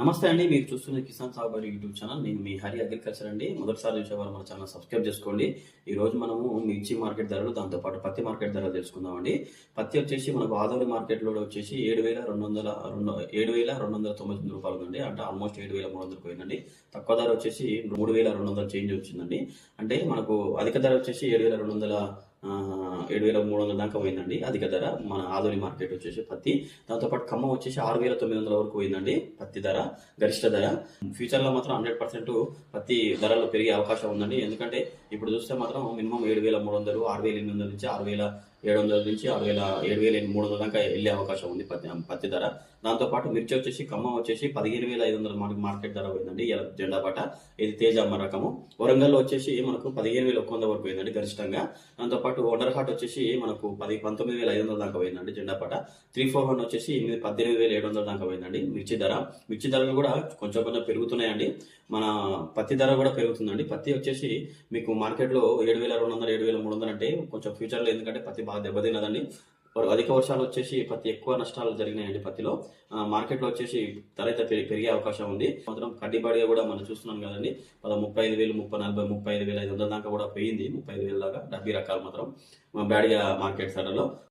నమస్తే అండి. మీరు చూస్తున్న కిసాన్ సాగుబడి యూట్యూబ్ ఛానల్. నేను మీ హరి అగ్రికల్చర్ అండి. మొదటిసారి చూసేవారు మన ఛానల్ సబ్స్క్రైబ్ చేసుకోండి. ఈ రోజు మనము మిర్చి మార్కెట్ ధరలు, దాంతో పాటు పత్తి మార్కెట్ ధరలు తెలుసుకుందామండి. పత్తి వచ్చేసి మనకు ఆదోని మార్కెట్లో వచ్చేసి 7,299 రూపాయలు ఉందండి. అంటే ఆల్మోస్ట్ 7,300 పోయిందండి. తక్కువ ధర వచ్చేసి 3,200 చేంజ్ వచ్చిందండి. అంటే మనకు అధిక ధర వచ్చేసి 7,300 దాకా పోయిందండి అధిక ధర మన ఆదోని మార్కెట్ వచ్చేసి పత్తి. దాంతోపాటు ఖమ్మం వచ్చేసి 6,900 వరకు పోయిందండి పత్తి ధర, గరిష్ట ధర. ఫ్యూచర్ లో మాత్రం 100% పత్తి ధరలు పెరిగే అవకాశం ఉందండి. ఎందుకంటే ఇప్పుడు చూస్తే మాత్రం మినిమం 7,300, 6,800 నుంచి 6,700 నుంచి 7,300 దాకా వెళ్ళే అవకాశం ఉంది పత్తి ధర. దాంతోపాటు మిర్చి వచ్చేసి ఖమ్మం వచ్చేసి 15,500 మార్కెట్ ధర పోయిందండి జెండా పాట. ఇది తేజ రకము. వరంగల్ వచ్చేసి మనకు 15,100 వరకు పోయిందండి గరిష్టంగా. దాంతోపాటు వండర్ హాట్ వచ్చేసి మనకు 19,500 దాకా పోయిందండి జెండా పాట. 341 వచ్చేసి 18,700 దాకా పోయిందండి మిర్చి ధర. మిర్చి ధరలు కూడా కొంచెం కొంచెం పెరుగుతున్నాయండి. మన పత్తి ధర కూడా పెరుగుతుందండి. పత్తి వచ్చేసి మీకు మార్కెట్లో 7,200, 7,300 అంటే కొంచెం ఫ్యూచర్లో, ఎందుకంటే పత్తి బాగా దెబ్బతిన్నదండి. అధిక వర్షాలు వచ్చేసి పత్తి ఎక్కువ నష్టాలు జరిగినాయండి పత్తిలో. మార్కెట్లో వచ్చేసి ధర అయితే పెరిగే అవకాశం ఉంది. మాత్రం కడ్డీబాడిగా కూడా మనం చూస్తున్నాం కదండి. 35,000, 30, 40, 35,500 దాకా కూడా పోయింది. 35,000 దాకా డబ్బీ రకాలు మాత్రం బ్యాడిగా మార్కెట్ ధరలో.